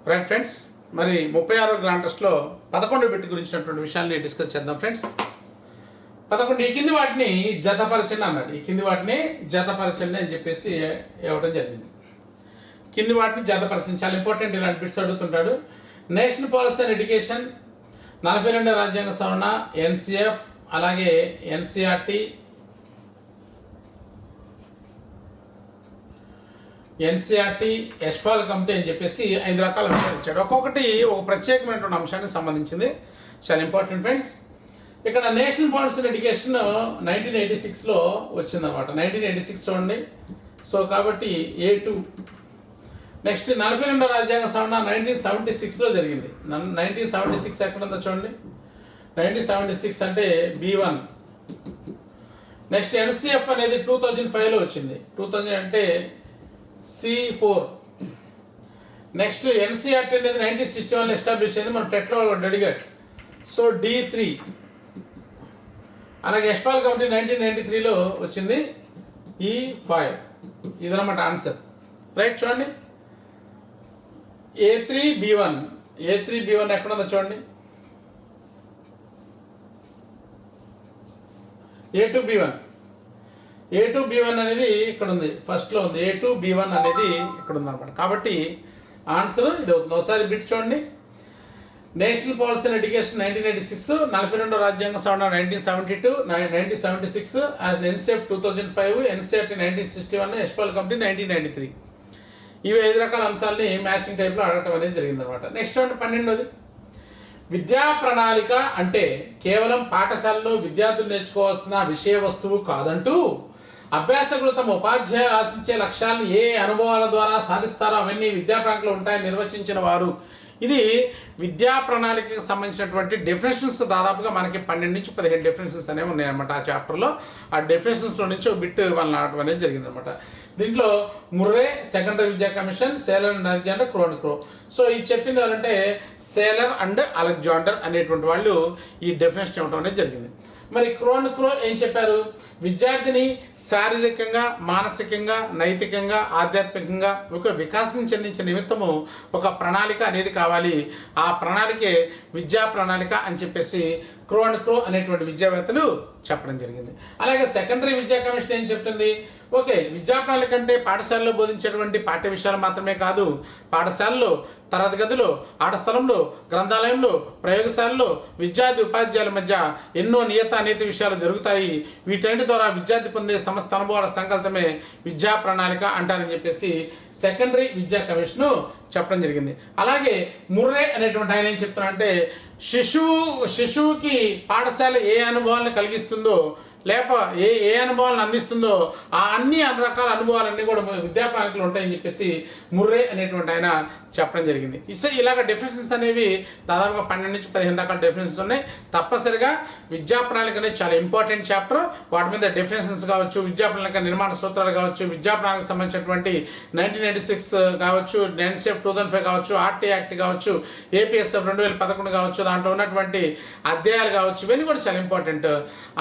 Right friends, మరి 36వ grand టెస్ట్లో 11 bit గురించినటువంటి విషయాన్ని డిస్కస్ చేద్దాం ఫ్రెండ్స్. 11 ఈ కింది వాటిని జతపరచండి అన్నాడు. ఈ కింది వాటిని జతపరచండి అని చెప్పేసి ఇవ్వడం జరిగింది. కింది వాటిని జతపరచండి, చాలా ఇంపార్టెంట్. ఇలాంటి బిట్స్ అడుగుతుంటాడు. నేషనల్ పాలసీ అండ్ ఎడ్యుకేషన్, 42వ రాజ్యాంగ సవరణ, ఎన్సిఎఫ్, అలాగే ఎన్సిఆర్టీ, యశ్పాల్ కమిటీ అని చెప్పేసి 5 రకాల అంశాలు ఇచ్చాడు. ఒక్కొక్కటి ఒక ప్రత్యేకమైనటువంటి అంశానికి సంబంధించింది, చాలా ఇంపార్టెంట్ ఫ్రెండ్స్. ఇక్కడ నేషనల్ పాలసీ అండ్ ఎడ్యుకేషన్ 1986లో వచ్చిందనమాట. 1986 చూడండి. సో కాబట్టి A2. నెక్స్ట్ 42వ రాజ్యాంగ సవరణ 1976లో జరిగింది. 1976 ఎక్కడుందో చూడండి. 1976 అంటే B1. నెక్స్ట్ ఎన్సిఎఫ్ అనేది 2005లో వచ్చింది. 2000 అంటే C4. నెక్స్ట్ ఎన్సిఆర్టీ అనేది 1961లో ఎస్టాబ్లిష్ అయింది, మన టెట్లో అడిగాడు. So D3. అలాగే యశ్పాల్ కమిటీ 1993లో వచ్చింది, E5. ఇదన్నమాట ఆన్సర్. రైట్, చూడండి. A3B1 ఎక్కడుందో చూడండి. A2B1 అనేది ఇక్కడ ఉంది, ఫస్ట్లో ఉంది. A2B1 అనేది ఇక్కడ ఉందన్నమాట. కాబట్టి ఆన్సర్ ఇది అవుతుంది. ఒకసారి బిట్ చూడండి. నేషనల్ పాలసీ అండ్ ఎడ్యుకేషన్ 1986, 42వ రాజ్యాంగ సవరణ 1976, ఎన్సిఎఫ్ 2005, ఎన్సిఆర్టీ 1961, యశ్పాల్ కమిటీ 1993. ఇవి 5 రకాల అంశాలని మ్యాచింగ్ టైప్లో అడగటం అనేది జరిగిందనమాట. నెక్స్ట్ చూడండి 12వది. విద్యా ప్రణాళిక అంటే కేవలం పాఠశాలలో విద్యార్థులు నేర్చుకోవాల్సిన విషయ వస్తువు కాదంటూ, అభ్యాసకులు తమ ఉపాధ్యాయులు ఆశించే లక్ష్యాలను ఏ అనుభవాల ద్వారా సాధిస్తారో అవన్నీ విద్యా ప్రణాళికలో ఉంటాయని నిర్వచించిన వారు. ఇది విద్యా ప్రణాళికకు సంబంధించినటువంటి డెఫినేషన్స్ దాదాపుగా మనకి 12 నుంచి 15 డెఫినేషన్స్ అనేవి ఉన్నాయన్నమాట ఆ చాప్టర్లో. ఆ డెఫినేషన్స్లో నుంచి ఒక బిట్ వాళ్ళని ఆడటం అనేది జరిగిందనమాట. దీంట్లో ముర్రే, సెకండరీ విద్యా కమిషన్, సేలర్ అండ్ అలెగ్జాండర్, క్రోనిక్రో. సో ఇది చెప్పింది ఎవరంటే సేలర్ అండ్ అలెగ్జాండర్ అనేటువంటి వాళ్ళు ఈ డెఫినేషన్ ఇవ్వడం అనేది జరిగింది. మరి క్రోనిక్రో ఏం చెప్పారు? విద్యార్థిని శారీరకంగా, మానసికంగా, నైతికంగా, ఆధ్యాత్మికంగా ఒక వికాసం చెందించే నిమిత్తము ఒక ప్రణాళిక అనేది కావాలి. ఆ ప్రణాళికే విద్యా ప్రణాళిక అని చెప్పేసి క్రోనిక్రో అనేటువంటి విద్యావేత్తలు చెప్పడం జరిగింది. అలాగే సెకండరీ విద్యా కమిషన్ ఏం చెప్తుంది? ఓకే, విద్యా ప్రణాళిక అంటే పాఠశాలలో బోధించేటువంటి పాఠ్య విషయాలు మాత్రమే కాదు, పాఠశాలలో, తరగతి గదిలో, ఆట స్థలంలో, గ్రంథాలయంలో, ప్రయోగశాలలో విద్యార్థి ఉపాధ్యాయుల మధ్య ఎన్నో నియత నీతి విషయాలు జరుగుతాయి. వీటన్నిటి ద్వారా విద్యార్థి పొందే సమస్త అనుభవాల సంకల్పమే విద్యా ప్రణాళిక అంటారని చెప్పేసి సెకండరీ విద్యా కమిషను చెప్పడం జరిగింది. అలాగే ముర్రే అనేటువంటి ఆయన ఏం చెప్తున్నారంటే శిశువుకి పాఠశాల ఏ అనుభవాలను కలిగిస్తుందో, లేక ఏ అనుభవాలను అందిస్తుందో ఆ అన్ని రకాల అనుభవాలన్నీ కూడా విద్యా ప్రణాళికలు ఉంటాయని చెప్పేసి ముర్రే అనేటువంటి ఆయన చెప్పడం జరిగింది. ఇలాగ డెఫినేషన్స్ అనేవి దాదాపుగా 12 నుంచి 15 రకాల డెఫినేషన్స్ ఉన్నాయి. తప్పనిసరిగా విద్యా ప్రణాళిక అనేది చాలా ఇంపార్టెంట్ చాప్టర్. వాటి మీద డెఫినేషన్స్ కావచ్చు, విద్యా ప్రణాళిక నిర్మాణ సూత్రాలు కావచ్చు, విద్యా ప్రణాళికకు సంబంధించినటువంటి 1986 కావచ్చు, ఎన్సిఎఫ్ 2005 కావచ్చు, ఆర్టీ యాక్ట్ కావచ్చు, ఏపీఎస్ఎఫ్ 2011 కావచ్చు, దాంట్లో ఉన్నటువంటి అధ్యాయాలు కావచ్చు, ఇవన్నీ కూడా చాలా ఇంపార్టెంట్.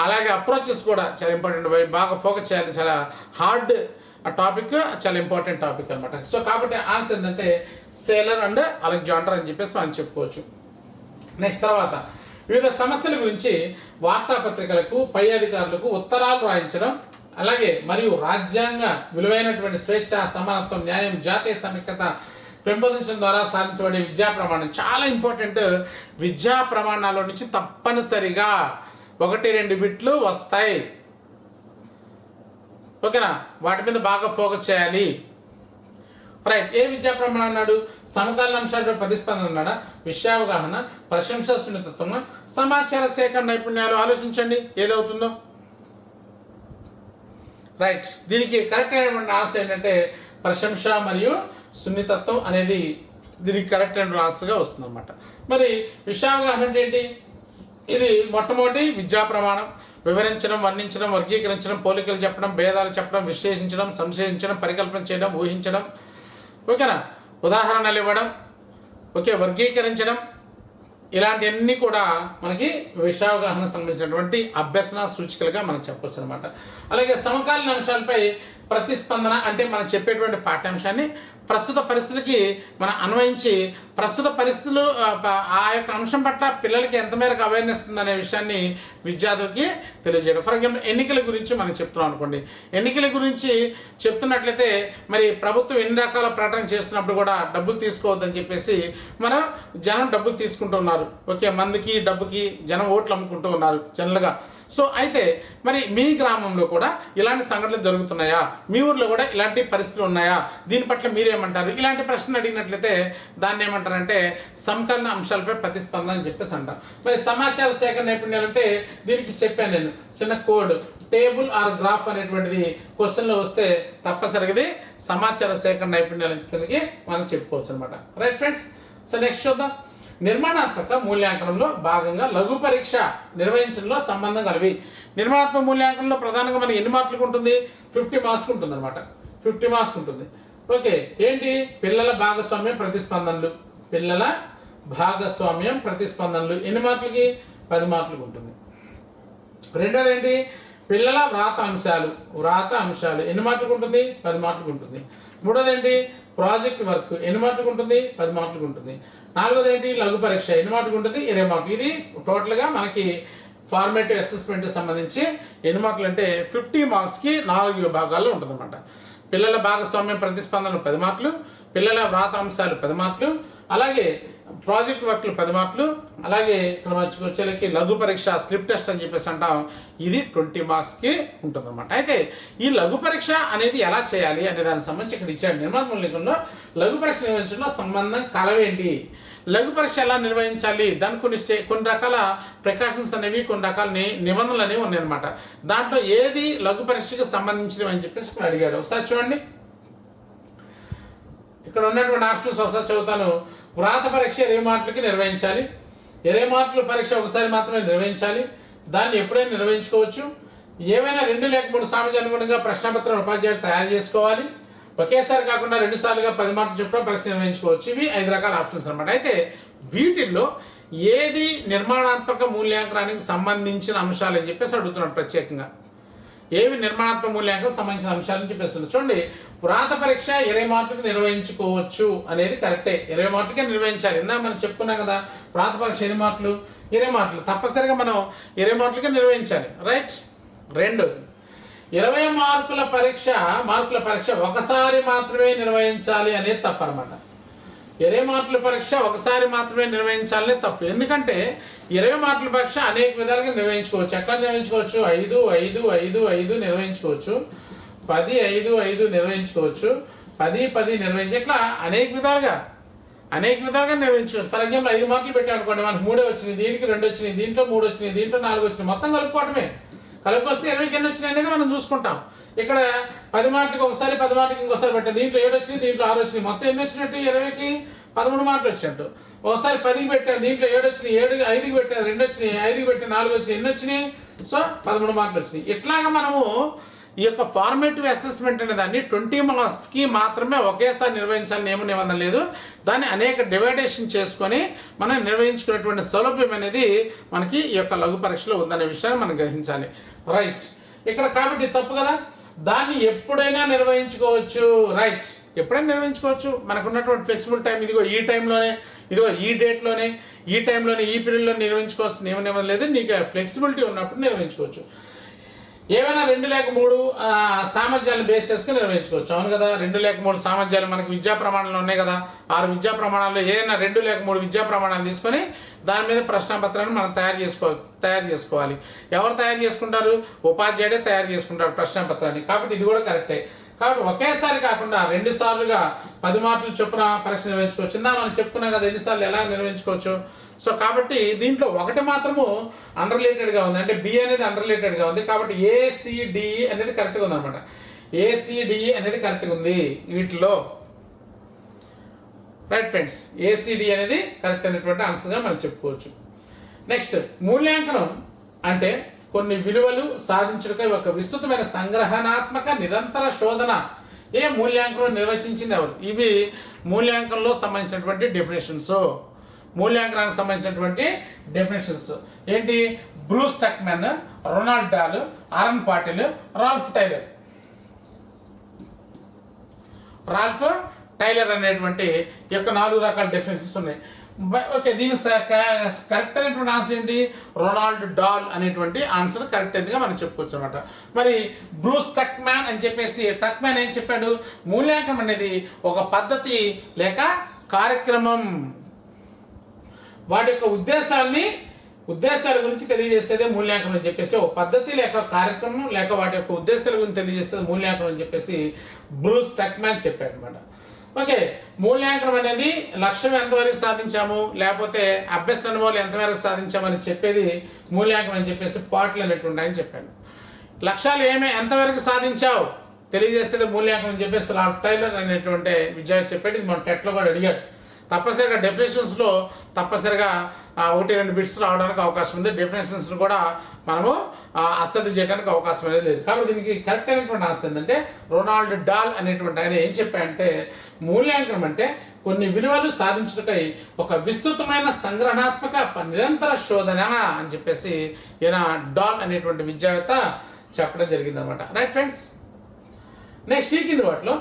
అలాగే అప్రోచెస్ కూడా చాలా ఇంపార్టెంట్, బాగా ఫోకస్ చేయాలి. చాలా హార్డ్ టాపిక్, చాలా ఇంపార్టెంట్ టాపిక్ అనమాట. సో కాబట్టి ఆన్సర్ ఏంటంటే సేలర్ అండ్ అలెగ్జాండర్ అని చెప్పేసి మనం చెప్పుకోవచ్చు. నెక్స్ట్ తర్వాత వివిధ సమస్యల గురించి వార్తాపత్రికలకు, పై అధికారులకు ఉత్తరాలు రాయించడం, అలాగే మరియు రాజ్యాంగ విలువైనటువంటి స్వేచ్ఛ, సమానత్వం, న్యాయం, జాతీయ సమైక్యత పెంపొందించడం ద్వారా సాధించబడే విద్యా ప్రమాణం చాలా ఇంపార్టెంట్. విద్యా ప్రమాణాల నుంచి తప్పనిసరిగా 1-2 బిట్లు వస్తాయి. ఓకేనా? వాటి మీద బాగా ఫోకస్ చేయాలి. రైట్, ఏ విద్యా ప్రమాణం అన్నాడు? సమకాలీన అంశాలపై ప్రతిస్పందన అన్నాడా, విషయావగాహన, ప్రశంసా సున్నితత్వం, సమాచార సేకరణ నైపుణ్యాలు. ఆలోచించండి ఏదవుతుందో. రైట్, దీనికి కరెక్ట్ అయినటువంటి ఆన్సర్ ఏంటంటే ప్రశంస మరియు సున్నితత్వం అనేది దీనికి కరెక్ట్ అయిన ఆన్సర్గా వస్తుంది అన్నమాట. మరి విషయావగాహన అంటే ఏంటి? ఇది మొట్టమొదటి విద్యా ప్రమాణం. వివరించడం, వర్ణించడం, వర్గీకరించడం, పోలికలు చెప్పడం, భేదాలు చెప్పడం, విశ్లేషించడం, సంశయించడం, పరికల్పన చేయడం, ఊహించడం. ఓకేనా? ఉదాహరణలు ఇవ్వడం, ఓకే, వర్గీకరించడం, ఇలాంటివన్నీ కూడా మనకి విషయావగాహన సంబంధించినటువంటి అభ్యసన సూచికలుగా మనం చెప్పవచ్చు అనమాట. అలాగే సమకాలీన అంశాలపై ప్రతిస్పందన అంటే మనం చెప్పేటువంటి పాఠ్యాంశాన్ని ప్రస్తుత పరిస్థితికి మనం అన్వయించి ప్రస్తుత పరిస్థితులు ఆ యొక్క అంశం పట్ల పిల్లలకి ఎంత మేరకు అవేర్నెస్ ఉందనే విషయాన్ని విద్యార్థులకి తెలియజేయడం. ఫర్ ఎగ్జాంపుల్ ఎన్నికల గురించి మనం చెప్తున్నాం అనుకోండి. ఎన్నికల గురించి చెప్తున్నట్లయితే మరి ప్రభుత్వం ఎన్ని రకాల ప్రకటన చేస్తున్నప్పుడు కూడా డబ్బులు తీసుకోవద్దని చెప్పేసి మనం జనం డబ్బులు తీసుకుంటూ ఉన్నారు. ఓకే, మందికి డబ్బుకి జనం ఓట్లు అమ్ముకుంటూ ఉన్నారు జనరల్గా. సో అయితే మరి మీ గ్రామంలో కూడా ఇలాంటి సంఘటనలు జరుగుతున్నాయా, మీ ఊర్లో కూడా ఇలాంటి పరిస్థితులు ఉన్నాయా, దీని పట్ల మీరేమంటారు? ఇలాంటి ప్రశ్నలు అడిగినట్లయితే దాన్ని ఏమంటారంటే సంకలన అంశాలపై ప్రతిస్పందన అని చెప్పేసి అంటాం. మరి సమాచార సేకరణ నైపుణ్యాలు అంటే దీనికి చెప్పాను నేను చిన్న కోడ్, టేబుల్ ఆర్ గ్రాఫ్ అనేటువంటిది క్వశ్చన్లో వస్తే తప్పనిసరిగా సమాచార సేకరణ నైపుణ్యాల కిందకి మనం చెప్పుకోవచ్చు అనమాట. రైట్ ఫ్రెండ్స్, సో నెక్స్ట్ చూద్దాం. నిర్మాణాత్మక మూల్యాంకనంలో భాగంగా లఘు పరీక్ష నిర్వహించడంలో సంబంధం కలివి. నిర్మాణాత్మక మూల్యాంకనంలో ప్రధానంగా మనకి ఎన్ని మార్కులకు ఉంటుంది? 50 మార్క్స్ ఉంటుంది అనమాట. 50 మార్క్స్ ఉంటుంది. ఓకే, ఏంటి? పిల్లల భాగస్వామ్యం ప్రతిస్పందనలు. పిల్లల భాగస్వామ్యం ప్రతిస్పందనలు ఎన్ని మార్కులకి? 10 మార్కులకు ఉంటుంది. రెండోది ఏంటి? పిల్లల వ్రాత అంశాలు. వ్రాత అంశాలు ఎన్ని మార్కులకు ఉంటుంది? 10 మార్కులకు ఉంటుంది. మూడోది ఏంటి? ప్రాజెక్ట్ వర్క్ ఎన్ని మార్కులకు ఉంటుంది? 10 మార్కులకు ఉంటుంది. నాలుగోది ఏంటి? లఘు పరీక్ష ఎన్ని మార్కులకు ఉంటుంది? 20 మార్కులు. ఇది టోటల్గా మనకి ఫార్మేటివ్ అసెస్మెంట్కి సంబంధించి ఎన్ని మార్కులు అంటే 50 మార్క్స్కి 4 విభాగాల్లో ఉంటుందన్నమాట. పిల్లల భాగస్వామ్యం ప్రతిస్పందనలు 10 మార్కులు, పిల్లల వ్రాత అంశాలు 10 మార్కులు, అలాగే ప్రాజెక్ట్ వర్క్లు 10 మార్కులు, అలాగే ఇక్కడ వచ్చేలకి లఘు పరీక్ష స్లిప్ టెస్ట్ అని చెప్పేసి అంటాం, ఇది 20 మార్క్స్కి ఉంటుందన్నమాట. అయితే ఈ లఘు పరీక్ష అనేది ఎలా చేయాలి అనే దానికి సంబంధించి ఇక్కడ ఇచ్చాడు నిర్మాణ మూల్యాంకనంలో లఘు పరీక్ష నిర్వహించడంలో సంబంధం కలవేంటి, లఘు పరీక్ష ఎలా నిర్వహించాలి, దానికి కొన్ని రకాల ప్రికాషన్స్ అనేవి, కొన్ని రకాల నిబంధనలు అనేవి ఉన్నాయన్నమాట. దాంట్లో ఏది లఘు పరీక్షకు సంబంధించినవి అని చెప్పేసి ఇక్కడ అడిగాడు. ఒకసారి చూడండి, ఇక్కడ ఉన్నటువంటి ఆప్షన్స్ ఒకసారి చదువుతాను. వ్రాత పరీక్ష 20 మార్కులకి నిర్వహించాలి. 20 మార్కుల పరీక్ష ఒకసారి మాత్రమే నిర్వహించాలి. దాన్ని ఎప్పుడైనా నిర్వహించుకోవచ్చు. ఏవైనా 2 లేక 3 సామర్థ్యానికి అనుగుణంగా ప్రశ్నపత్రం ఉపాధ్యాయుడు తయారు చేసుకోవాలి. ఒకేసారి కాకుండా 2 సార్లుగా 10 మార్కులు చొప్పున పరీక్ష నిర్వహించుకోవచ్చు. ఇవి 5 రకాల ఆప్షన్స్ అనమాట. అయితే వీటిల్లో ఏది నిర్మాణాత్మక మూల్యాంకనానికి సంబంధించిన అంశాలు అని చెప్పేసి అడుగుతున్నాడు ప్రత్యేకంగా. ఏవి నిర్మాణాత్మక మూల్యాంకనం సంబంధించిన అంశాలని చెప్పేస్తుంది. చూడండి, వ్రాత పరీక్ష 20 మార్కులకు నిర్వహించుకోవచ్చు అనేది కరెక్టే. 20 మార్కులకే నిర్వహించాలి. ఇందాక మనం చెప్పుకున్నాం కదా, వ్రాత పరీక్ష ఎన్ని మార్కులు? 20 మార్కులు. తప్పనిసరిగా మనం 20 మార్కులకే నిర్వహించాలి. రైట్. రెండోది, 20 మార్కుల పరీక్ష ఒకసారి మాత్రమే నిర్వహించాలి అనేది తప్పు అనమాట. 20 మార్కుల పరీక్ష ఒకసారి మాత్రమే నిర్వహించాలనే తప్పు. ఎందుకంటే 20 మార్కుల పరీక్ష అనేక విధాలుగా నిర్వహించుకోవచ్చు. ఎట్లా నిర్వహించుకోవచ్చు? 5, 5, 5, 5 నిర్వహించుకోవచ్చు, 10, 5, 5 నిర్వహించుకోవచ్చు, 10, 10 నిర్వహించి, ఇట్లా అనేక విధాలుగా నిర్వహించుకోవచ్చు. ఫర్ ఎగ్జాంపుల్ 5 మార్కులు పెట్టాం అనుకోండి, మనకు 3 వచ్చినాయి, దీనికి 2 వచ్చినాయి, దీంట్లో 3 వచ్చినాయి, దీంట్లో 4 వచ్చినాయి, మొత్తం కలుపుకోవటమే. కలిపొస్తే 20కి ఎన్ని వచ్చినాయి అనేది మనం చూసుకుంటాం. ఇక్కడ 10 మార్కులకు ఒకసారి, 10 మార్కులకి ఇంకోసారి పెట్టాం, దీంట్లో 7 వచ్చినాయి, దీంట్లో 6 వచ్చినాయి, మొత్తం ఎన్ని వచ్చినట్టు? 20కి 13 మార్కులు వచ్చినట్టు. ఒకసారి 10కి పెట్టాం, దీంట్లో 7 వచ్చినాయి, 5కి పెట్టాం, 2 వచ్చినాయి, 5కి పెట్టాం, 4 వచ్చినాయి, ఎన్ని వచ్చినాయి? సో 13 మార్కులు వచ్చినాయి. ఇట్లాగా మనము ఈ యొక్క ఫార్మేటివ్ అసెస్మెంట్ అనే దాన్ని 20 మార్క్స్కి మాత్రమే ఒకేసారి నిర్వహించాలని ఏమో నిబంధన లేదు. దాన్ని అనేక డివైడేషన్ చేసుకొని మనం నిర్వహించుకునేటువంటి సౌలభ్యం అనేది మనకి ఈ యొక్క లఘు పరీక్షలో ఉందనే విషయాన్ని మనం గ్రహించాలి. రైట్. ఇక్కడ కాబట్టి తప్పు కదా, దాన్ని ఎప్పుడైనా నిర్వహించుకోవచ్చు. రైట్, ఎప్పుడైనా నిర్వహించుకోవచ్చు. మనకు ఉన్నటువంటి ఫ్లెక్సిబుల్ టైం ఇదిగో ఈ టైంలోనే, ఇదిగో ఈ డేట్లోనే, ఈ టైంలోనే, ఈ పీరియడ్లో నిర్వహించుకోవాల్సిన నియమం లేదు. నీకు ఫ్లెక్సిబిలిటీ ఉన్నప్పుడు నిర్వహించుకోవచ్చు. ఏమైనా 2 లేక 3 సామర్థ్యాలను బేస్ చేసుకుని నిర్వహించుకోవచ్చు. అవును కదా, 2 లేక 3 సామర్థ్యాలు మనకు విద్యా ప్రమాణాలు ఉన్నాయి కదా. 6 విద్యా ప్రమాణాల్లో ఏదైనా 2 లేక 3 విద్యా ప్రమాణాలు తీసుకొని దాని మీద ప్రశ్నపత్రాన్ని మనం తయారు చేసుకోవాలి. ఎవరు తయారు చేసుకుంటారు? ఉపాధ్యాయుడే తయారు చేసుకుంటారు ప్రశ్నపత్రాన్ని. కాబట్టి ఇది కూడా కరెక్టే. కాబట్టి ఒకేసారి కాకుండా 2 సార్లుగా 10 మార్కులు చొప్పున పరీక్ష నిర్వహించుకోవచ్చు. ఇందా మనం చెప్పుకున్నాం కదా ఎన్నిసార్లు ఎలా నిర్వహించుకోవచ్చు. సో కాబట్టి దీంట్లో ఒకటి మాత్రము అన్రిలేటెడ్గా ఉంది, అంటే బి అనేది అన్రిలేటెడ్గా ఉంది. కాబట్టి ఏసిడిఈ అనేది కరెక్ట్గా ఉంది అనమాట. ఏసిడిఈ అనేది కరెక్ట్గా ఉంది వీటిలో. రైట్ ఫ్రెండ్స్, ఏసిడి అనేది కరెక్ట్ అనేటువంటి ఆన్సర్గా మనం చెప్పుకోవచ్చు. నెక్స్ట్, మూల్యాంకనం అంటే కొన్ని విలువలు సాధించుటకై ఒక విస్తృతమైన సంగ్రహణాత్మక నిరంతర శోధన. మూల్యాంకనం నిర్వచించింది ఎవరు? ఇవి మూల్యాంకనంలో సంబంధించినటువంటి డెఫినేషన్స్. మూల్యాంకనానికి సంబంధించినటువంటి డెఫినేషన్స్ ఏంటి? బ్రూస్ టక్మెన్, రొనాల్డ్ డాల్, ఆరన్ పాటిల్, రాల్ఫ్ టైలర్. రాల్ఫ్ టైలర్ అనేటువంటి ఈ యొక్క 4 రకాల డెఫినేషన్స్ ఉన్నాయి. ఓకే, దీని కరెక్ట్ అయినటువంటి ఆన్సర్ ఏంటి? రొనాల్డ్ డాల్ అనేటువంటి ఆన్సర్ కరెక్ట్ అయిందిగా మనం చెప్పుకోవచ్చు అనమాట. మరి బ్రూస్ టక్మ్యాన్ అని చెప్పేసి టక్మ్యాన్ ఏం చెప్పాడు? మూల్యాంకనం అనేది ఒక పద్ధతి లేక కార్యక్రమం, వాటి యొక్క ఉద్దేశాల గురించి తెలియజేసేదే మూల్యాంకనం అని చెప్పేసి, ఒక పద్ధతి లేక కార్యక్రమం లేక వాటి యొక్క ఉద్దేశాల గురించి తెలియజేసేది మూల్యాంకనం అని చెప్పేసి బ్రూస్ టక్మ్యాన్ చెప్పాడు అనమాట. ఓకే, మూల్యాంకనం అనేది లక్ష్యం ఎంతవరకు సాధించాము లేకపోతే అభ్యసన అనుభవాలు ఎంతవరకు సాధించామని చెప్పేది మూల్యాంకనం అని చెప్పేసి పాటలు అనేటువంటి ఆయన చెప్పాడు. లక్ష్యాలు ఎంతవరకు సాధించావు తెలియజేసేది మూల్యాంకనం అని చెప్పేసి రాల్ఫ్ టైలర్ అనేటువంటి విద్యార్థి చెప్పాడు. ఇది మన టెట్లో కూడా అడిగాడు. తప్పనిసరిగా డెఫినేషన్స్లో తప్పనిసరిగా 1-2 బిట్స్ రావడానికి అవకాశం ఉంది. డెఫినేషన్స్ కూడా మనము అశ్రద్ధ చేయడానికి అవకాశం అనేది లేదు. కాబట్టి దీనికి కరెక్ట్ అయినటువంటి ఆన్సర్ ఏంటంటే రొనాల్డ్ డాల్ అనేటువంటి ఆయన ఏం చెప్పాడంటే మూల్యాంకనం అంటే కొన్ని విలువలు సాధించుటకై ఒక విస్తృతమైన సంగ్రహణాత్మక నిరంతర శోధన అని చెప్పేసి ఈయన డాల్ అనేటువంటి విద్యావేత్త చెప్పడం జరిగిందనమాట. రైట్ ఫ్రెండ్స్, నెక్స్ట్ ఈ కింది వాటిలో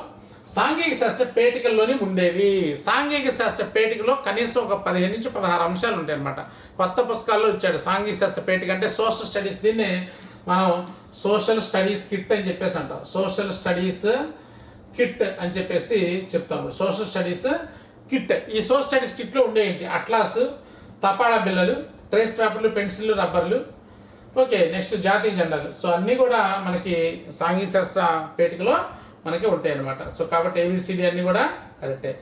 సాంఘిక శాస్త్ర పేటికల్లోని ఉండేవి. సాంఘిక శాస్త్ర పేటికలో కనీసం ఒక 15 నుంచి 16 అంశాలు ఉంటాయి అన్నమాట. కొత్త పుస్తకాల్లో ఇచ్చాడు సాంఘిక శాస్త్ర పేటిక అంటే సోషల్ స్టడీస్. దీన్ని మనం సోషల్ స్టడీస్ కిట్ అని చెప్పేసి అంటాం. సోషల్ స్టడీస్ కిట్ అని చెప్పేసి చెప్తాము. Social studies kit. ఈ సోషల్ స్టడీస్ కిట్లో ఉండేంటి? అట్లాస్, తపాళా బిల్లలు, ట్రేస్ పేపర్లు, పెన్సిళ్ళు, రబ్బర్లు. ఓకే, నెక్స్ట్ జాతీయ జెండాలు. సో అన్నీ కూడా మనకి సాంఘిక శాస్త్ర పేటికలో మనకి ఉంటాయి అన్నమాట. సో కాబట్టి ఏబిసిడి అన్నీ కూడా కరెక్టే.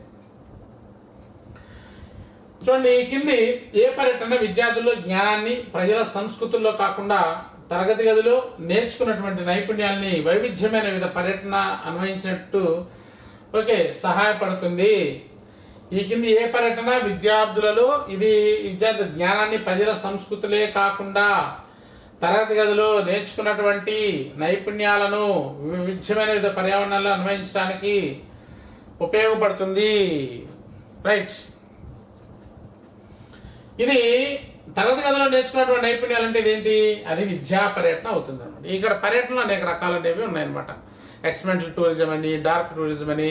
చూడండి, ఈ కింది ఏ పర్యటన విద్యార్థుల్లో జ్ఞానాన్ని ప్రజల సంస్కృతుల్లో కాకుండా తరగతి గదిలో నేర్చుకున్నటువంటి నైపుణ్యాలని వైవిధ్యమైన వివిధ పర్యటన అన్వయించినట్టు సహాయపడుతుంది? ఈ కింది ఏ పర్యటన విద్యార్థులలో విద్యార్థి జ్ఞానాన్ని ప్రజల సంస్కృతులే కాకుండా తరగతి గదిలో నేర్చుకున్నటువంటి నైపుణ్యాలను వివిధమైన వివిధ పర్యావరణాల్లో అన్వయించడానికి ఉపయోగపడుతుంది? రైట్, ఇది తరగతి గదిలో నేర్చుకున్నటువంటి నైపుణ్యాలు అంటే ఇదేంటి? అది విద్యా పర్యటన అవుతుంది అనమాట. ఇక్కడ పర్యటనలు అనేక రకాలు అనేవి ఉన్నాయన్నమాట. ఎక్స్పెరిమెంటల్ టూరిజం అని, డార్క్ టూరిజం అని,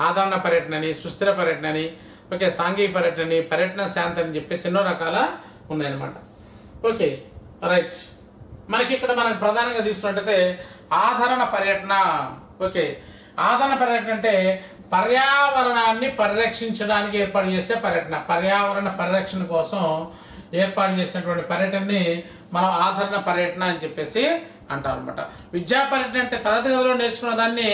ఆదరణ పర్యటన అని, సుస్థిర పర్యటన అని, సాంఘిక పర్యటన అని, పర్యటన శాంతి అని చెప్పేసి ఎన్నో రకాల ఉన్నాయన్నమాట. రైట్, మనకి ఇక్కడ మనం ప్రధానంగా తీసుకున్నట్టయితే ఆదరణ పర్యటన. ఆదరణ పర్యటన అంటే పర్యావరణాన్ని పరిరక్షించడానికి ఏర్పాటు చేసే పర్యటన. పర్యావరణ పరిరక్షణ కోసం ఏర్పాటు చేసినటువంటి పర్యటనని మనం ఆదరణ పర్యటన అని చెప్పేసి అంటాం అనమాట. విద్యా పర్యటన అంటే తరగతి గదిలో నేర్చుకున్న దాన్ని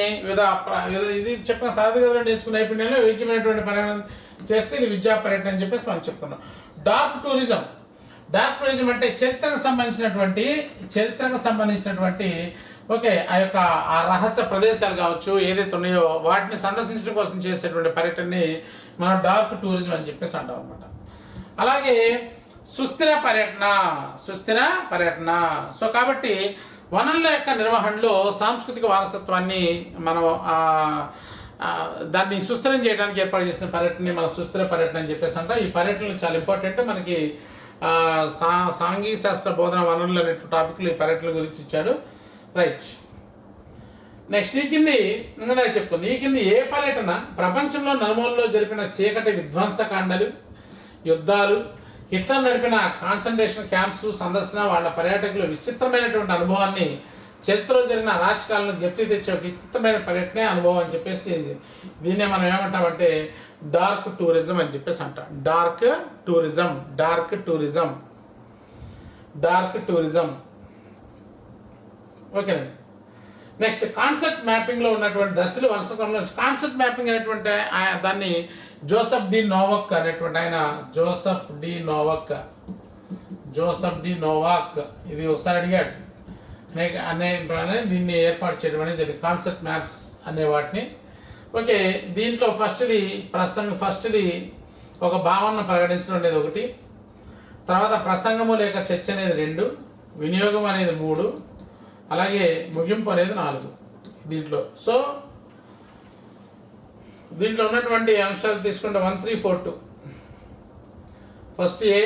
ఇది చెప్పిన తరగతి గదిలో నేర్చుకున్న నైపుణ్యాలు విద్యమైనటువంటి పర్యటన చేస్తే ఇది విద్యా పర్యటన అని చెప్పేసి మనం చెప్పుకున్నాం. డార్క్ టూరిజం అంటే చరిత్రకు సంబంధించినటువంటి ఆ రహస్య ప్రదేశాలు కావచ్చు ఏదైతే ఉన్నాయో వాటిని సందర్శించడం కోసం చేసేటువంటి పర్యటనని మనం డార్క్ టూరిజం అని చెప్పేసి అంటాం అనమాట. అలాగే సుస్థిర పర్యటన. సో కాబట్టి వనరుల యొక్క నిర్వహణలో సాంస్కృతిక వారసత్వాన్ని మనం దాన్ని సుస్థిరం చేయడానికి ఏర్పాటు చేసిన పర్యటనని మనం సుస్థిర పర్యటన అని చెప్పేసి అంటాం. ఈ పర్యటనలు చాలా ఇంపార్టెంట్. మనకి సాంఘిక శాస్త్ర బోధన వనరులు అనే టాపిక్లు ఈ పర్యటనల గురించి ఇచ్చాడు. రైట్, నెక్స్ట్ ఈ కింది ఏ పర్యటన ప్రపంచంలో నలుమూలలో జరిపిన చీకటి విధ్వంసకాండలు, యుద్ధాలు, హిట్లర్ నడిపిన కాన్సన్ట్రేషన్ క్యాంప్స్ సందర్శన వాళ్ళ పర్యాటకులు విచిత్రమైనటువంటి అనుభవాన్ని, చరిత్రలో జరిగిన రాజకాలను జ్ఞప్తి తెచ్చే ఒక విచిత్రమైన పర్యటనే అనుభవం అని చెప్పేసి దీన్నే మనం ఏమంటామంటే డార్క్ టూరిజం అని చెప్పేసి అంటాం. Dark tourism. ఓకేనండి. నెక్స్ట్ కాన్సెప్ట్ మ్యాపింగ్ లో ఉన్నటువంటి దశలు వరుసక్రమంలో కాన్సెప్ట్ మ్యాపింగ్ అనేటువంటి దాన్ని జోసెఫ్ డి నోవాక్ అనేటువంటి ఆయన జోసెఫ్ డి నోవాక్ ఇది ఒకసారి అడిగాడు దీన్ని ఏర్పాటు చేయడం అనేది జరిగింది. కాన్సెప్ట్ మ్యాప్స్ అనే వాటిని దీంట్లో ఫస్ట్ది ఒక భావనను ప్రకటించడం అనేది ఒకటి, తర్వాత ప్రసంగము లేక చర్చ అనేది 2, వినియోగం అనేది 3, అలాగే ముగింపు అనేది 4 దీంట్లో. సో దీంట్లో ఉన్నటువంటి అంశాలు తీసుకుంటే 1, 3, 4, 2 ఫస్ట్ ఏ,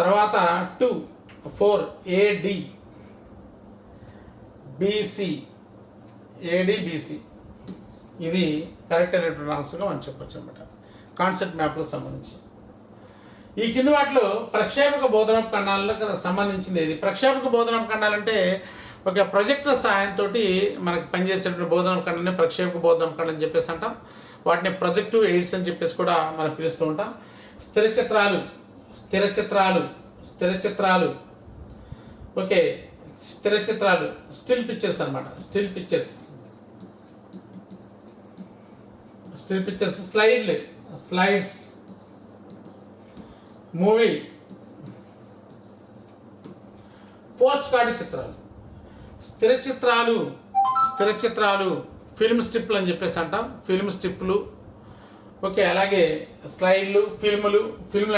తర్వాత 2, 4 AD BC ఇది కరెక్ట్ అయినటువంటి ఆన్సర్గా మనం చెప్పొచ్చు అనమాట కాన్సెప్ట్ మ్యాప్లకు సంబంధించి. ఈ కింది వాటిలో ప్రక్షేపక బోధనోప కణాలకు సంబంధించింది ఇది. ప్రక్షేపక బోధనోప కణాలంటే ఒక ప్రొజెక్టర్ సహాయంతో మనకు పనిచేసేటువంటి బోధనోప కణాన్ని ప్రక్షేపక బోధనోప కణాలు అని చెప్పేసి అంటాం. వాటిని ప్రొజెక్టివ్ ఎయిడ్స్ అని చెప్పేసి కూడా మనం పిలుస్తూ ఉంటాం. స్థిర చిత్రాలు ఓకే, స్థిర చిత్రాలు స్టిల్ పిక్చర్స్ అనమాట. Still pictures slides movie, post card చిత్రాలు. స్థిర చిత్రాలు ఫిల్మ్ స్ట్రిప్లు అని చెప్పేసి అంటాం. ఫిల్మ్ స్ట్రిప్లు ఓకే, అలాగే స్లైడ్లు, ఫిల్ములు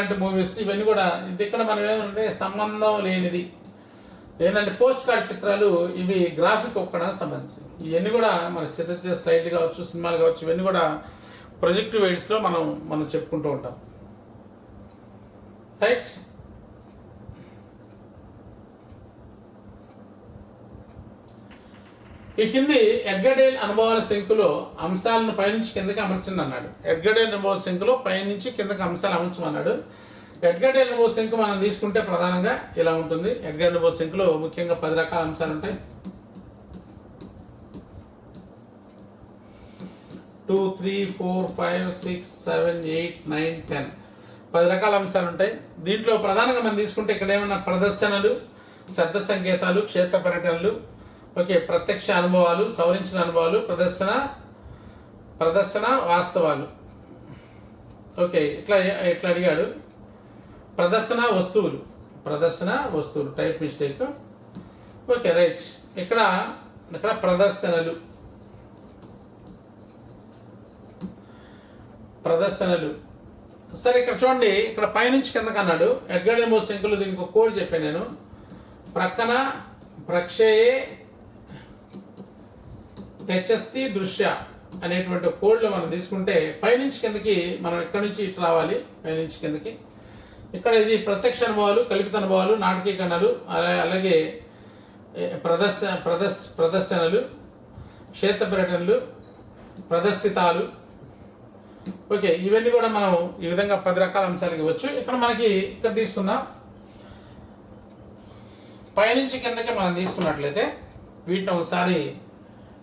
అంటే మూవీస్. ఇవన్నీ కూడా ఇది ఇక్కడ మనం ఏమంటే సంబంధం లేనిది ఏంటంటే పోస్ట్ కార్డ్ చిత్రాలు. ఇవి గ్రాఫిక్ ఒక్కడానికి సంబంధించింది. ఇవన్నీ కూడా మన స్లైడ్లు కావచ్చు, సినిమాలు కావచ్చు, ఇవన్నీ కూడా ప్రొజెక్టివ్ ఎయిడ్స్లో మనం చెప్పుకుంటూ ఉంటాం. రైట్. ఈ కింది ఎడ్గర్డేల్ అనుభవాల శంకులో అంశాలను పైనుంచి కిందకి అమర్చింది అన్నాడు. ఎడ్గర్డేల్ అనుభవ శంకులో పైనుంచి కిందకి అంశాలు అమర్చమన్నాడు. ఎడ్గర్డేల్ అనుభవ శంకు మనం తీసుకుంటే ప్రధానంగా ఇలా ఉంటుంది. ఎడ్గర్డేల్ అనుభవ శంకులో ముఖ్యంగా 10 రకాల అంశాలు ఉంటాయి. 2, 3, 4, 5, 6, 7, 8, 9, 10 10 రకాల అంశాలు ఉంటాయి. దీంట్లో ప్రధానంగా మనం తీసుకుంటే ఇక్కడ ఏమన్నా ప్రదర్శనలు, శబ్ద సంకేతాలు, క్షేత్ర పర్యటనలు, ఓకే, ప్రత్యక్ష అనుభవాలు, సవరించిన అనుభవాలు, ప్రదర్శన వాస్తవాలు. ఓకే, ఇట్లా అడిగాడు. ప్రదర్శన వస్తువులు టైప్ మిస్టేక్. Okay, right. ఇక్కడ ప్రదర్శనలు సరే. ఇక్కడ చూడండి, ఇక్కడ పైనుంచి కిందకి అన్నాడు. ఎడ్గర్డేల్ అనుభవ శంకులు దీనికి ఒక కోడ్ చెప్పాను నేను. ప్రక్కన ప్రక్షేయే హెచ్ఎస్టి దృశ్య అనేటువంటి కోడ్లో మనం తీసుకుంటే పైనుంచి కిందకి మనం ఎక్కడి నుంచి ఇటు రావాలి. పైనుంచి కిందకి ఇక్కడ ఇది ప్రత్యక్ష అనుభవాలు, కల్పిత అనుభవాలు, నాటకీకరణలు, అలాగే ప్రదర్శనలు, క్షేత్ర పర్యటనలు, ప్రదర్శితాలు. ఓకే, ఇవన్నీ కూడా మనం ఈ విధంగా 10 రకాల అంశాలకి ఇవ్వచ్చు. ఇక్కడ తీసుకుందాం. పైనుంచి కిందకి మనం తీసుకున్నట్లయితే వీటిని ఒకసారి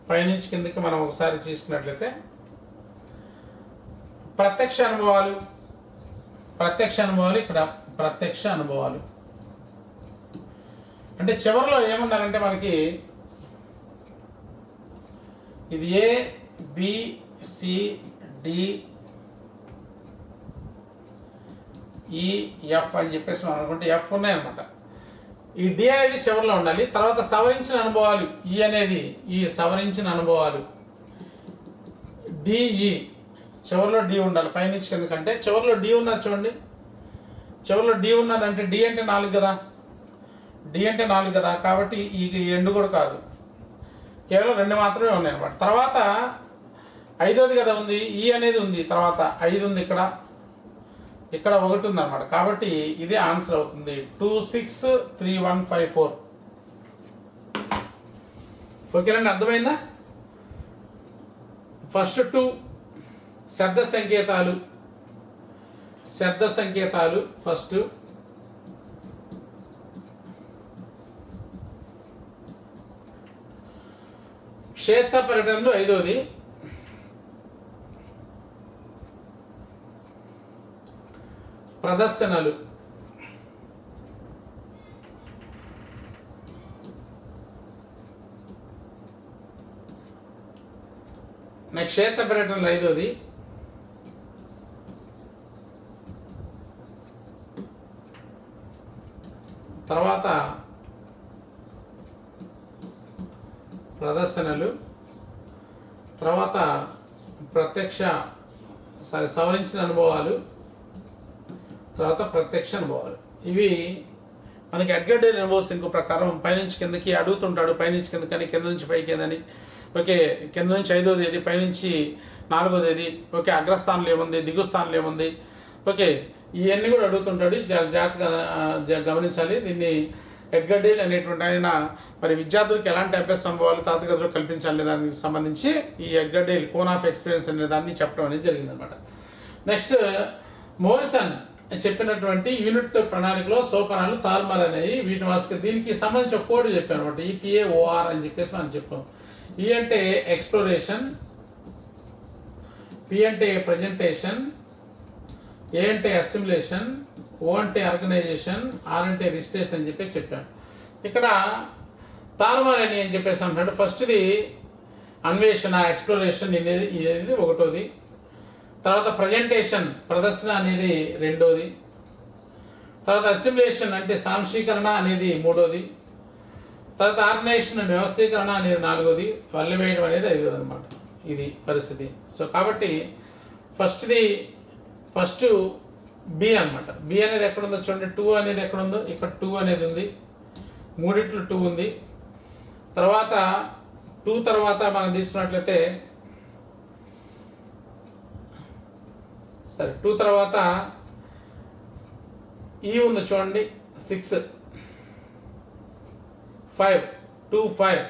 పైనుంచి కిందకి మనం ఒకసారి తీసుకున్నట్లయితే ప్రత్యక్ష అనుభవాలు. ఇక్కడ ప్రత్యక్ష అనుభవాలు అంటే చివరిలో ఏముండాలంటే మనకి ఇది A, B, C, D, E, F అని చెప్పేసి మనం అనుకుంటే F ఉన్నాయన్నమాట. ఈ డి అనేది చివరిలో ఉండాలి. తర్వాత సవరించిన అనుభవాలు ఈ అనేది సవరించిన అనుభవాలు డిఈ చివరిలో డి ఉండాలి. పైనుంచి కిందకంటే చివరిలో డి ఉన్నది చూడండి. చివరిలో డి ఉన్నదంటే డి అంటే 4 కదా. కాబట్టి ఈ ఎండు కూడా కాదు, కేవలం 2 మాత్రమే ఉన్నాయి అన్నమాట. తర్వాత 5వది కదా ఉంది, ఈ అనేది ఉంది. తర్వాత 5 ఉంది, ఇక్కడ 1 ఉంది అన్నమాట. కాబట్టి ఇది ఆన్సర్ అవుతుంది. 263154. ఓకేనండి, అర్థమైందా? ఫస్ట్ 2 శబ్ద సంకేతాలు ఫస్ట్. క్షేత్ర పర్యటనలు 5వది. ప్రదర్శనలు క్షేత్ర పర్యటనలు 5వది. తర్వాత ప్రదర్శనలు, తర్వాత సవరించిన అనుభవాలు, తర్వాత ప్రత్యక్ష అనుభవాలు. ఇవి మనకి ఎడ్గర్డేల్ అనుభవ శంకు ప్రకారం పైనుంచి కిందకి అడుగుతుంటాడు. పైనుంచి కిందకని, కింద నుంచి పైకి ఏదని. ఓకే, కింద నుంచి 5వది ఏది, పైనుంచి 4వది ఏది. ఓకే, అగ్రస్థానంలో ఏముంది, దిగు స్థానంలో ఏముంది. ఓకే, ఇవన్నీ కూడా అడుగుతుంటాడు. జాగ్రత్తగా గమనించాలి. దీన్ని ఎడ్గర్ డేల్ అనేటువంటి ఆయన మరి విద్యార్థులకు ఎలాంటి అభ్యసన అనుభవాలు తాతగతిలో కల్పించాలనే దానికి సంబంధించి ఈ Edgar Dale cone of experience అనే దాన్ని చెప్పడం అనేది జరిగిందనమాట. నెక్స్ట్ మోరిసన్ చెప్పినటువంటి యూనిట్ ప్రణాళికలో సోపానాలు తారుమారు అనేవి వీటి వారికి దీనికి సంబంధించి ఒక కోడ్ చెప్పాను అనమాట. EPAOR అని చెప్పేసి మనం చెప్పాం. E అంటే ఎక్స్ప్లోరేషన్, P అంటే ప్రజెంటేషన్, A అంటే అసిమ్యులేషన్, O అంటే ఆర్గనైజేషన్, R అంటే రిజిస్ట్రేషన్ అని చెప్పేసి చెప్పాను. ఇక్కడ తారుమారు అని చెప్పేసి అంటున్నాడు. ఫస్ట్ది అన్వేషణ, ఎక్స్ప్లోరేషన్ అనేది ఒకటోది. తర్వాత ప్రజెంటేషన్, ప్రదర్శన అనేది రెండోది. తర్వాత అసిమ్యులేషన్ అంటే సాంశీకరణ అనేది మూడోది. తర్వాత ఆర్గనైజేషన్, వ్యవస్థీకరణ అనేది నాలుగోది. వల్లవేయడం అనేది ఐదోది అనమాట. ఇది పరిస్థితి. సో కాబట్టి ఫస్ట్ బి అనమాట. బి అనేది ఎక్కడుందో చూడండి. 2 అనేది ఎక్కడుందో ఇక్కడ 2 అనేది ఉంది. మూడిట్లో 2 ఉంది. తర్వాత 2 తర్వాత మనం తీసుకున్నట్లయితే 2 తర్వాత ఈ ఉంది చూడండి 6 5 2 5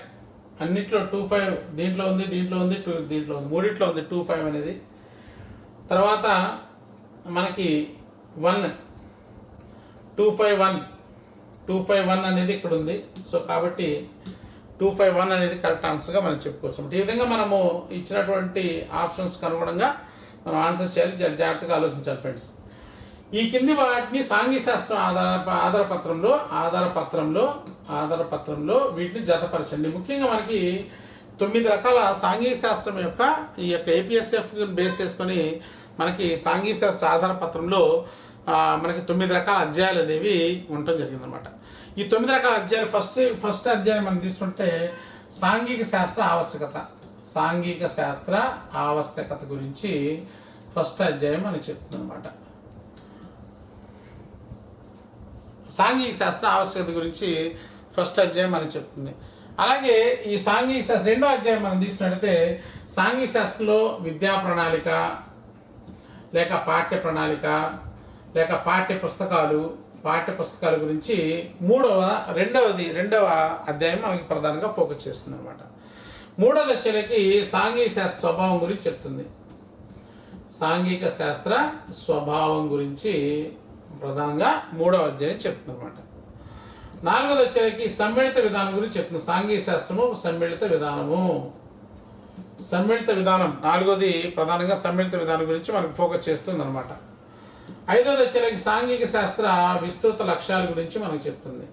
అన్నిట్లో 2 5 దీంట్లో ఉంది, దీంట్లో ఉంది, దీంట్లో ఉంది, మూడిట్లో ఉంది 2 5 అనేది. తర్వాత మనకి 1 2 5 1 2 5 1 అనేది ఇక్కడ ఉంది. సో కాబట్టి 2 5 1 అనేది కరెక్ట్ ఆన్సర్గా మనం చెప్పుకోవచ్చు. ఈ విధంగా మనము ఇచ్చినటువంటి ఆప్షన్స్కి అనుగుణంగా మనం ఆన్సర్ చేయాలి. జాగ్రత్తగా ఆలోచించాలి ఫ్రెండ్స్. ఈ కింది వాటిని సాంఘిక శాస్త్రం ఆధారపత్రంలో వీటిని జతపరచండి. ముఖ్యంగా మనకి 9 రకాల సాంఘిక శాస్త్రం ఈ యొక్క APSF బేస్ చేసుకొని మనకి సాంఘిక శాస్త్ర ఆధారపత్రంలో మనకి 9 రకాల అధ్యాయాలు అనేవి ఉండటం జరిగిందనమాట. ఈ 9 రకాల అధ్యాయాలు ఫస్ట్ అధ్యాయం మనం తీసుకుంటే సాంఘిక శాస్త్ర ఆవశ్యకత గురించి ఫస్ట్ అధ్యాయం అని చెప్తుంది అనమాట. సాంఘిక శాస్త్ర ఆవశ్యకత గురించి ఫస్ట్ అధ్యాయం అని చెప్తుంది. అలాగే ఈ సాంఘిక శాస్త్ర రెండో అధ్యాయం మనం తీసుకున్నట్లయితే సాంఘిక శాస్త్రంలో విద్యా ప్రణాళిక లేక పాఠ్య ప్రణాళిక లేక పాఠ్య పుస్తకాల గురించి రెండవ అధ్యాయం మనకి ప్రధానంగా ఫోకస్ చేస్తుంది అనమాట. మూడోది వచ్చేసరికి సాంఘిక శాస్త్ర స్వభావం గురించి చెప్తుంది. సాంఘిక శాస్త్ర స్వభావం గురించి ప్రధానంగా మూడవ అధ్యాయం చెప్తుంది అనమాట. నాలుగోది వచ్చేసరికి సమ్మిళిత విధానం గురించి చెప్తుంది. సాంఘిక శాస్త్రము సమ్మిళిత విధానం నాలుగోది ప్రధానంగా సమ్మిళిత విధానం గురించి మనకు ఫోకస్ చేస్తుంది అనమాట. ఐదోది వచ్చేసరికి సాంఘిక శాస్త్ర విస్తృత లక్ష్యాల గురించి మనకు చెప్తుంది.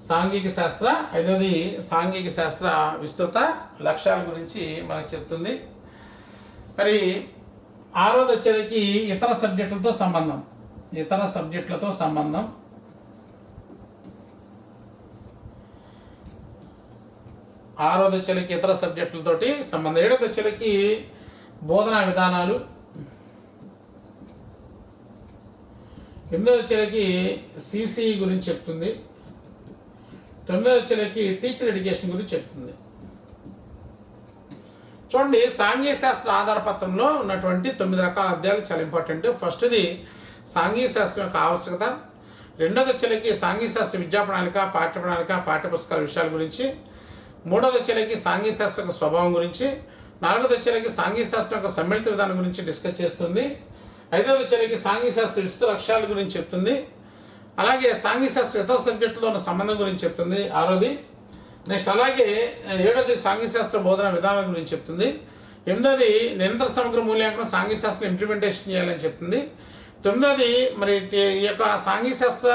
సాంఘిక శాస్త్ర విస్తృత లక్ష్యాల గురించి మనకు చెప్తుంది. మరి ఆరోది వచ్చేసరికి ఇతర సబ్జెక్టులతో సంబంధం. ఆరోది వచ్చేసరికి ఇతర సబ్జెక్టులతోటి సంబంధం. ఏడోది వచ్చేసరికి బోధనా విధానాలు. ఎనిమిదోది వచ్చేసరికి CCE గురించి చెప్తుంది. తొమ్మిదోది వచ్చేసరికి టీచర్ ఎడ్యుకేషన్ గురించి చెప్తుంది. చూడండి, సాంఘిక శాస్త్ర ఆధారపత్రంలో ఉన్నటువంటి 9 రకాల అధ్యాయాలు చాలా ఇంపార్టెంట్. ఫస్ట్ది సాంఘిక శాస్త్రం యొక్క ఆవశ్యకత. రెండోది వచ్చేసరికి సాంఘిక శాస్త్ర విద్యా ప్రణాళిక, పాఠ్య ప్రణాళిక, పాఠ్యపుస్తకాల విషయాల గురించి. మూడోది వచ్చేసరికి సాంఘిక శాస్త్ర యొక్క స్వభావం గురించి. నాలుగోది వచ్చేసరికి సాంఘిక శాస్త్రం యొక్క సమ్మిళిత విధానం గురించి డిస్కస్ చేస్తుంది. ఐదోది వచ్చేసరికి సాంఘిక శాస్త్ర విస్తృత లక్ష్యాల గురించి చెప్తుంది. అలాగే సాంఘిక శాస్త్ర ఇతర సబ్జెక్టులతో ఉన్న సంబంధం గురించి చెప్తుంది. ఆరోది. నెక్స్ట్ అలాగే ఏడోది సాంఘిక శాస్త్ర బోధన విధానం గురించి చెప్తుంది. ఎనిమిదోది నిరంతర సమగ్ర మూల్యాంకనం సాంఘిక శాస్త్రం ఇంప్లిమెంటేషన్ చేయాలని చెప్తుంది. తొమ్మిదోది మరి ఈ యొక్క సాంఘిక శాస్త్ర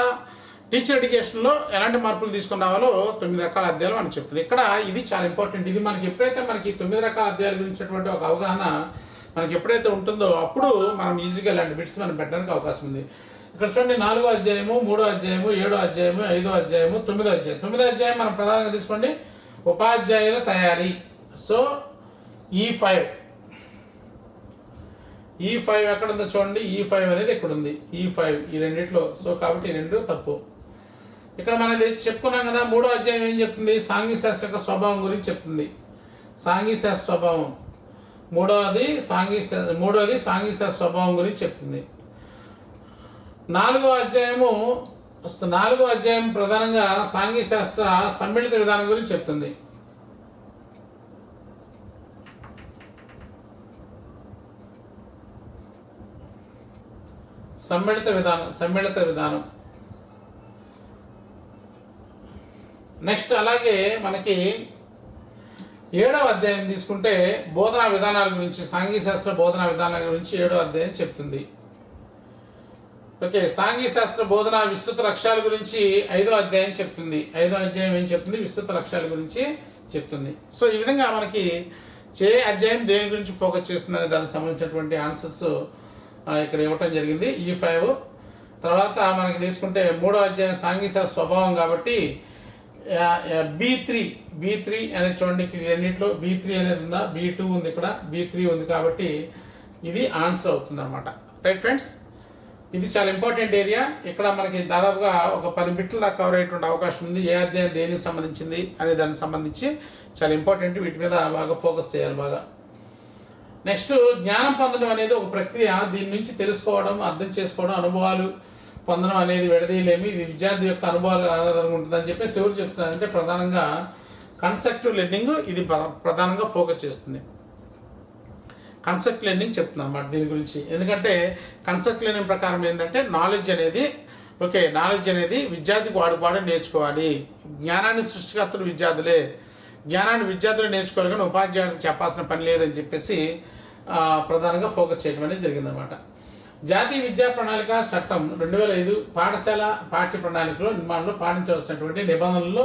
టీచర్ ఎడ్యుకేషన్లో ఎలాంటి మార్పులు తీసుకుని రావాలో 9 రకాల అధ్యాయాలు మనకు చెప్తుంది. ఇక్కడ ఇది చాలా ఇంపార్టెంట్. ఇది మనకి ఎప్పుడైతే మనకి 9 రకాల అధ్యాయాల గురించినటువంటి ఒక అవగాహన మనకి ఎప్పుడైతే ఉంటుందో అప్పుడు మనం ఈజీగా ఇలాంటి బిట్స్ మనం పెట్టడానికి అవకాశం ఉంది. ఇక్కడ చూడండి, 4వ అధ్యాయము, 3వ అధ్యాయము, 7వ అధ్యాయము, 5వ అధ్యాయము, 9వ అధ్యాయం. 9వ అధ్యాయం మనం ప్రధానంగా తీసుకోండి ఉపాధ్యాయుల తయారీ. సో E5 ఎక్కడ ఉందో చూడండి. E5 అనేది ఇక్కడ ఉంది. E5 ఈ రెండిట్లో. సో కాబట్టి ఈ రెండు తప్పు. ఇక్కడ మనం చెప్పుకున్నాం కదా, 3వ అధ్యాయం ఏం చెప్తుంది? సాంఘిక శాస్త్ర యొక్క స్వభావం గురించి చెప్తుంది. సాంఘిక శాస్త్ర స్వభావం. మూడవది సాంఘిక శాస్త్ర స్వభావం గురించి చెప్తుంది. 4వ అధ్యాయము 4వ అధ్యాయం ప్రధానంగా సాంఘిక శాస్త్ర సమ్మిళిత విధానం గురించి చెప్తుంది. సమ్మిళిత విధానం. నెక్స్ట్ అలాగే మనకి 7వ అధ్యాయం తీసుకుంటే బోధనా విధానాల గురించి, సాంఘిక శాస్త్ర బోధనా విధానాల గురించి 7వ అధ్యాయం చెప్తుంది. ఓకే, సాంఘిక శాస్త్ర బోధన విస్తృత లక్ష్యాల గురించి 5వ అధ్యాయం చెప్తుంది. 5వ అధ్యాయం ఏం చెప్తుంది? విస్తృత లక్ష్యాల గురించి చెప్తుంది. సో ఈ విధంగా మనకి అధ్యాయం దేని గురించి ఫోకస్ చేస్తుందనే దానికి సంబంధించినటువంటి ఆన్సర్స్ ఇక్కడ ఇవ్వటం జరిగింది. ఈ 5 తర్వాత మనకి తీసుకుంటే 3వ అధ్యాయం సాంఘిక శాస్త్ర స్వభావం కాబట్టి B3 అనేది చూడండి, ఇక్కడ రెండింటిలో B3 అనేది ఉందా, B2 ఉంది, ఇక్కడ B3 ఉంది కాబట్టి ఇది ఆన్సర్ అవుతుంది అనమాట. రైట్ ఫ్రెండ్స్, ఇది చాలా ఇంపార్టెంట్ ఏరియా. ఇక్కడ మనకి దాదాపుగా ఒక 10 బిట్లు దాకా కవర్ అయ్యేటువంటి అవకాశం ఉంది. ఏ అధ్యాయం దేనికి సంబంధించింది అనే దానికి సంబంధించి చాలా ఇంపార్టెంట్, వీటి మీద బాగా ఫోకస్ చేయాలి బాగా. నెక్స్ట్, జ్ఞానం పొందడం అనేది ఒక ప్రక్రియ. దీని నుంచి తెలుసుకోవడం, అర్థం చేసుకోవడం, అనుభవాలు పొందడం అనేది విడదీయలేమి. ఇది విద్యార్థి యొక్క అనుభవాలు ఆధారంగా ఉంటుందని చెప్పేసి ఎవరు చెప్తున్నారంటే ప్రధానంగా కన్స్ట్రక్టివ్ లెర్నింగ్ ఇది ప్రధానంగా ఫోకస్ చేస్తుంది. కన్సెప్ట్ లెర్నింగ్ చెప్తున్నాం అన్నమాట దీని గురించి. ఎందుకంటే కన్సెప్ట్ లెర్నింగ్ ప్రకారం ఏంటంటే నాలెడ్జ్ అనేది విద్యార్థికి వాడుకోవడం నేర్చుకోవాలి. జ్ఞానాన్ని సృష్టికర్తలు విద్యార్థులే, జ్ఞానాన్ని విద్యార్థులు నేర్చుకోవాలి కానీ ఉపాధ్యాయుడికి చెప్పాల్సిన పని లేదని చెప్పేసి ప్రధానంగా ఫోకస్ చేయడం అనేది జరిగిందనమాట. జాతీయ విద్యా ప్రణాళిక చట్టం 2005 పాఠశాల పాఠ్య ప్రణాళికలో నిర్మాణంలో పాటించవలసినటువంటి నిబంధనల్లో